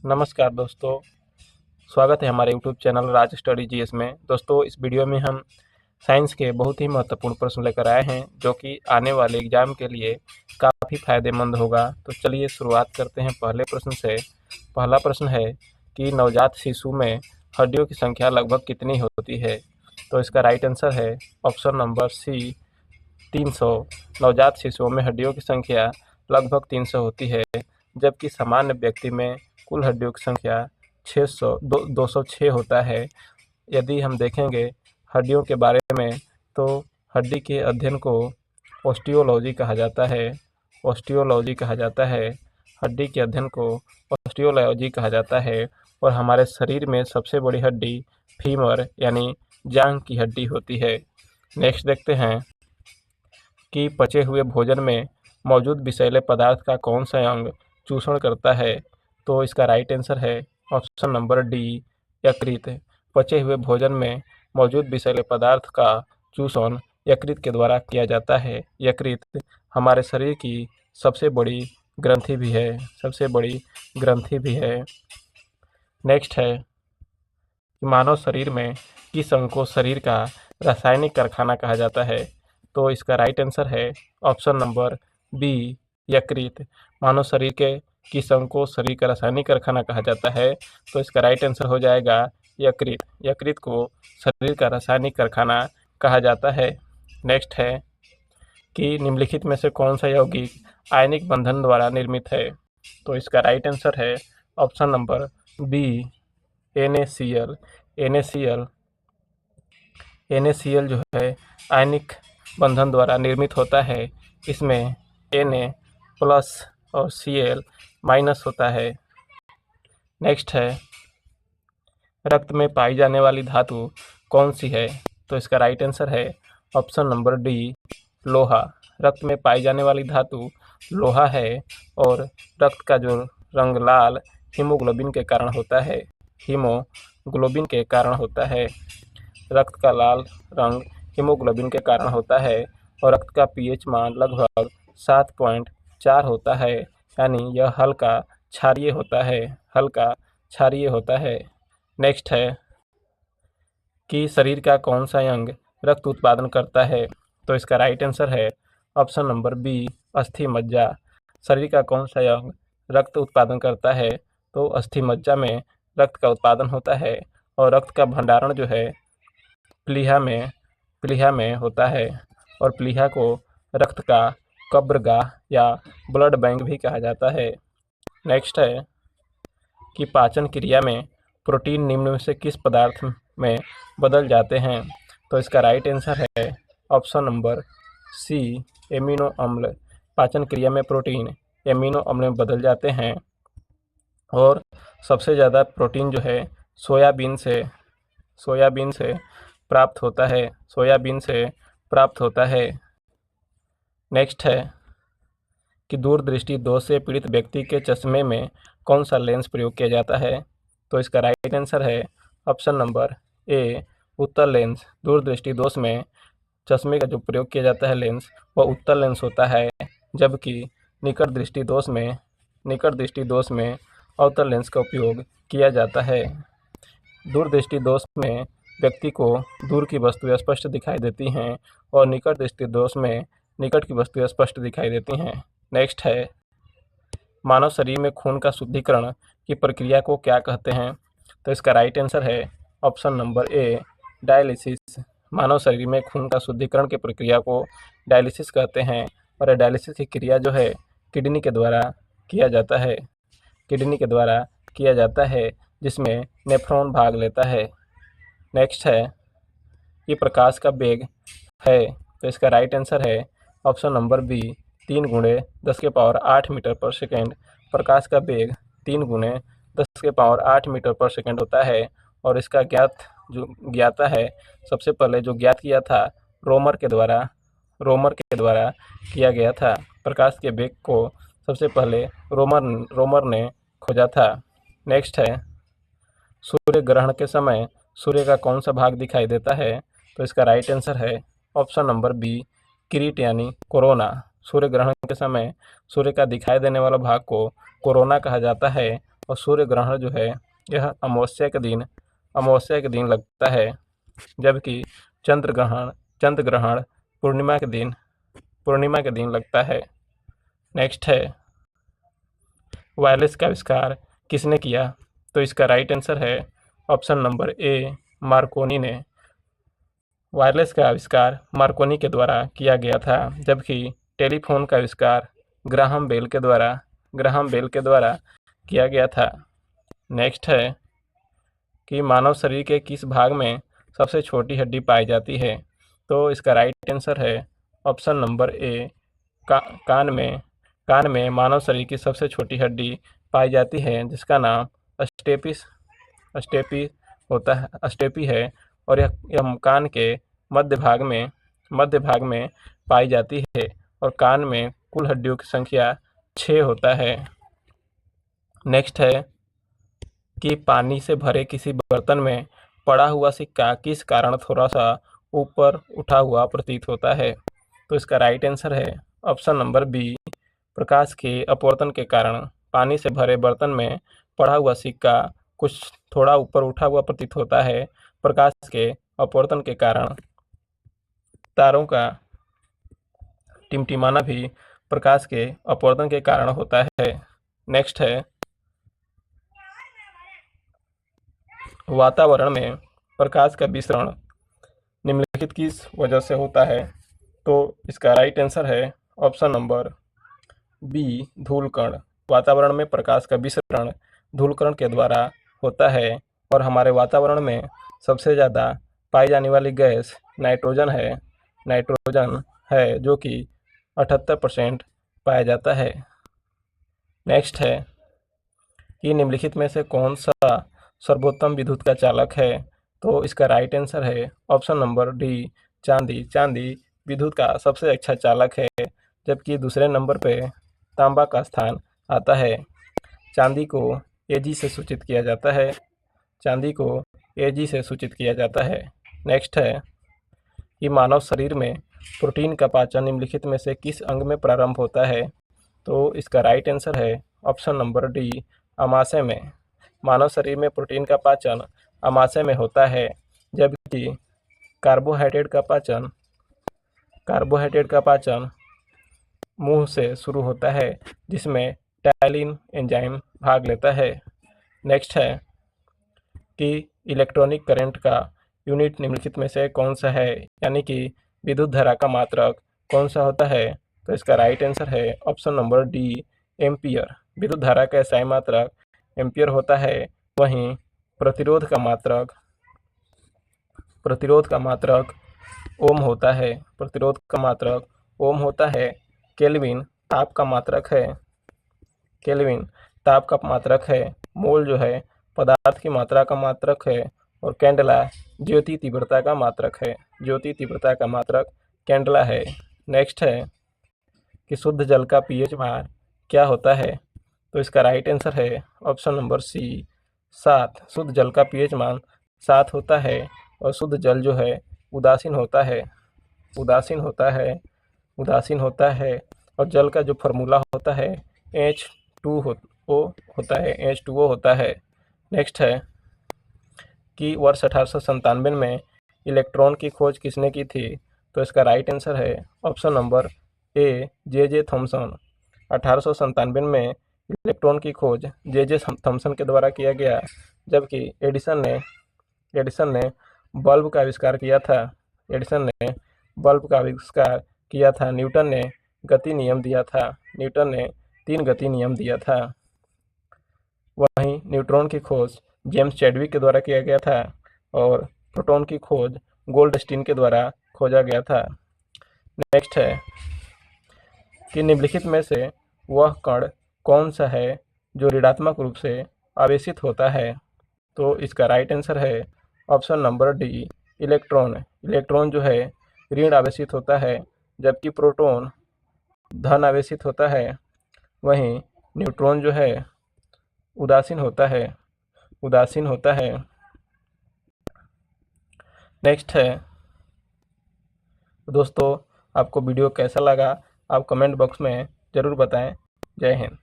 नमस्कार दोस्तों, स्वागत है हमारे यूट्यूब चैनल राज स्टडी जीएस में। दोस्तों, इस वीडियो में हम साइंस के बहुत ही महत्वपूर्ण प्रश्न लेकर आए हैं जो कि आने वाले एग्जाम के लिए काफ़ी फायदेमंद होगा। तो चलिए शुरुआत करते हैं पहले प्रश्न से। पहला प्रश्न है कि नवजात शिशु में हड्डियों की संख्या लगभग कितनी होती है? तो इसका राइट आंसर है ऑप्शन नंबर सी, 300। नवजात शिशुओं में हड्डियों की संख्या लगभग 300 होती है, जबकि सामान्य व्यक्ति में कुल हड्डियों की संख्या 206 होता है। यदि हम देखेंगे हड्डियों के बारे में, तो हड्डी के अध्ययन को ऑस्टियोलॉजी कहा जाता है। ऑस्टियोलॉजी कहा जाता है, हड्डी के अध्ययन को ऑस्टियोलॉजी कहा जाता है। और हमारे शरीर में सबसे बड़ी हड्डी फीमर यानी जांघ की हड्डी होती है। नेक्स्ट देखते हैं कि पचे हुए भोजन में मौजूद विषैले पदार्थ का कौन सा अंग चूषण करता है? तो इसका राइट आंसर है ऑप्शन नंबर डी, यकृत। पचे हुए भोजन में मौजूद विषैले पदार्थ का चूषण यकृत के द्वारा किया जाता है। यकृत हमारे शरीर की सबसे बड़ी ग्रंथि भी है, सबसे बड़ी ग्रंथि भी है। नेक्स्ट है कि मानव शरीर में किस अंग को शरीर का रासायनिक कारखाना कहा जाता है? तो इसका राइट आंसर है ऑप्शन नंबर बी, यकृत। मानव शरीर के किस अंग को शरीर का रासायनिक कारखाना कहा जाता है? तो इसका राइट आंसर हो जाएगा यकृत। यकृत को शरीर का रासायनिक कारखाना कहा जाता है। नेक्स्ट है कि निम्नलिखित में से कौन सा यौगिक आयनिक बंधन द्वारा निर्मित है? तो इसका राइट आंसर है option number B, NaCl। NaCl जो है आयनिक बंधन द्वारा निर्मित होता है। इसमें Na+ और Cl- होता है। नेक्स्ट है रक्त में पाई जाने वाली धातु कौन सी है? तो इसका राइट आंसर है ऑप्शन नंबर डी, लोहा। रक्त में पाई जाने वाली धातु लोहा है। और रक्त का जो रंग लाल हीमोग्लोबिन के कारण होता है। हीमोग्लोबिन के कारण होता है। रक्त का लाल रंग हीमोग्लोबिन के कारण होता है। और रक्त का pH मान लगभग 7.4 होता है, यानी यह हल्का क्षारीय होता है, हल्का क्षारीय होता है। नेक्स्ट है कि शरीर का कौन सा अंग रक्त उत्पादन करता है? तो इसका राइट आंसर है ऑप्शन नंबर बी, अस्थि मज्जा। शरीर का कौन सा अंग रक्त उत्पादन करता है? तो अस्थि मज्जा में रक्त का उत्पादन होता है। और रक्त का भंडारण जो है प्लीहा में होता है। और प्लीहा को रक्त का कब्रगाह या ब्लड बैंक भी कहा जाता है। नेक्स्ट है कि पाचन क्रिया में प्रोटीन निम्न में से किस पदार्थ में बदल जाते हैं? तो इसका राइट आंसर है ऑप्शन नंबर सी, एमिनो अम्ल। पाचन क्रिया में प्रोटीन एमिनो अम्ल में बदल जाते हैं। और सबसे ज़्यादा प्रोटीन जो है सोयाबीन से प्राप्त होता है, सोयाबीन से प्राप्त होता है। नेक्स्ट है कि दूरदृष्टि दोष से पीड़ित व्यक्ति के चश्मे में कौन सा लेंस प्रयोग किया जाता है? तो इसका राइट आंसर है ऑप्शन नंबर ए, उत्तल लेंस। दूरदृष्टि दोष में चश्मे का जो प्रयोग किया जाता है लेंस, वह उत्तल लेंस होता है, जबकि निकट दृष्टि दोष में अवतल लेंस का उपयोग किया जाता है। दूरदृष्टि दोष में व्यक्ति को दूर की वस्तुएं स्पष्ट दिखाई देती हैं और निकट दृष्टि दोष में निकट की वस्तुएं स्पष्ट दिखाई देती हैं। नेक्स्ट है मानव शरीर में खून का शुद्धिकरण की प्रक्रिया को क्या कहते हैं? तो इसका राइट आंसर है ऑप्शन नंबर ए, डायलिसिस। मानव शरीर में खून का शुद्धिकरण की प्रक्रिया को डायलिसिस कहते हैं। और डायलिसिस की क्रिया जो है किडनी के द्वारा किया जाता है, जिसमें नेफ्रॉन भाग लेता है। नेक्स्ट है कि प्रकाश का वेग है, तो इसका राइट आंसर है ऑप्शन नंबर बी, 3 × 10⁸ मीटर पर सेकेंड। प्रकाश का वेग 3 × 10⁸ मीटर पर सेकेंड होता है। और इसका ज्ञाता है, सबसे पहले जो ज्ञात किया था रोमर के द्वारा किया गया था। प्रकाश के वेग को सबसे पहले रोमर ने खोजा था। नेक्स्ट है सूर्य ग्रहण के समय सूर्य का कौन सा भाग दिखाई देता है? तो इसका राइट आंसर है ऑप्शन नंबर बी, किरीट यानी कोरोना। सूर्य ग्रहण के समय सूर्य का दिखाई देने वाला भाग को कोरोना कहा जाता है। और सूर्य ग्रहण जो है यह अमावस्या के दिन लगता है, जबकि चंद्र ग्रहण पूर्णिमा के दिन लगता है। नेक्स्ट है, वायरलेस का आविष्कार किसने किया? तो इसका राइट आंसर है ऑप्शन नंबर ए, मार्कोनी ने। वायरलेस का आविष्कार मार्कोनी के द्वारा किया गया था, जबकि टेलीफोन का आविष्कार ग्राहम बेल के द्वारा किया गया था। नेक्स्ट है कि मानव शरीर के किस भाग में सबसे छोटी हड्डी पाई जाती है? तो इसका राइट आंसर है ऑप्शन नंबर ए, कान में मानव शरीर की सबसे छोटी हड्डी पाई जाती है, जिसका नाम अस्टेपी है, और यह कान के मध्य भाग में पाई जाती है, और कान में कुल हड्डियों की संख्या 6 होता है। नेक्स्ट है कि पानी से भरे किसी बर्तन में पड़ा हुआ सिक्का किस कारण थोड़ा सा ऊपर उठा हुआ प्रतीत होता है? तो इसका राइट आंसर है ऑप्शन नंबर बी, प्रकाश के अपवर्तन के कारण पानी से भरे बर्तन में पड़ा हुआ सिक्का कुछ थोड़ा ऊपर उठा हुआ प्रतीत होता है, प्रकाश के अपवर्तन के कारण। तारों का टिमटिमाना भी प्रकाश के अपवर्तन के कारण होता है। नेक्स्ट है, वातावरण में प्रकाश का विसरण निम्नलिखित किस वजह से होता है? तो इसका राइट आंसर है ऑप्शन नंबर बी, धूलकण। वातावरण में प्रकाश का विसरण धूलकण के द्वारा होता है, और हमारे वातावरण में सबसे ज़्यादा पाई जाने वाली गैस नाइट्रोजन है, जो कि 78% पाया जाता है। नेक्स्ट है कि निम्नलिखित में से कौन सा सर्वोत्तम विद्युत का चालक है? तो इसका राइट आंसर है ऑप्शन नंबर डी, चांदी विद्युत का सबसे अच्छा चालक है, जबकि दूसरे नंबर पे तांबा का स्थान आता है। चांदी को Ag से सूचित किया जाता है। नेक्स्ट है कि मानव शरीर में प्रोटीन का पाचन निम्नलिखित में से किस अंग में प्रारंभ होता है? तो इसका राइट आंसर है ऑप्शन नंबर डी, आमाशय में। मानव शरीर में प्रोटीन का पाचन आमाशय में होता है, जबकि कार्बोहाइड्रेट का पाचन मुंह से शुरू होता है, जिसमें टायलिन एंजाइम भाग लेता है। नेक्स्ट है कि इलेक्ट्रॉनिक करंट का यूनिट निम्नलिखित में से कौन सा है, यानी कि विद्युत धारा का मात्रक कौन सा होता है? तो इसका राइट आंसर है ऑप्शन नंबर डी, एम्पियर। विद्युत धारा का SI मात्रक एम्पियर होता है। वहीं प्रतिरोध का मात्रक ओम होता है। केल्विन ताप का मात्रक है। मोल जो है पदार्थ की मात्रा का मात्रक है, और कैंडला ज्योति तीव्रता का मात्रक कैंडला है। नेक्स्ट है कि शुद्ध जल का pH मान क्या होता है? तो इसका राइट आंसर है ऑप्शन नंबर सी, 7। शुद्ध जल का pH मान 7 होता है, और शुद्ध जल जो है उदासीन होता है, और जल का जो फार्मूला होता है H2O होता है। नेक्स्ट है कि वर्ष 1897 में इलेक्ट्रॉन की खोज किसने की थी? तो इसका राइट आंसर है option number A, J.J. Thomson. 1897 में इलेक्ट्रॉन की खोज J.J. थॉमसन के द्वारा किया गया, जबकि एडिसन ने बल्ब का आविष्कार किया था। न्यूटन ने 3 गति नियम दिया था। वहीं न्यूट्रॉन की खोज जेम्स चैडविक के द्वारा किया गया था, और प्रोटॉन की खोज गोल्डस्टीन के द्वारा खोजा गया था। नेक्स्ट है कि निम्नलिखित में से वह कण कौन सा है जो ऋणात्मक रूप से आवेशित होता है? तो इसका राइट आंसर है ऑप्शन नंबर डी, इलेक्ट्रॉन जो है ऋण आवेशित होता है, जबकि प्रोटॉन धन आवेशित होता है। वहीं न्यूट्रॉन जो है उदासीन होता है। नेक्स्ट है दोस्तों, आपको वीडियो कैसा लगा आप कमेंट बॉक्स में ज़रूर बताएं। जय हिंद।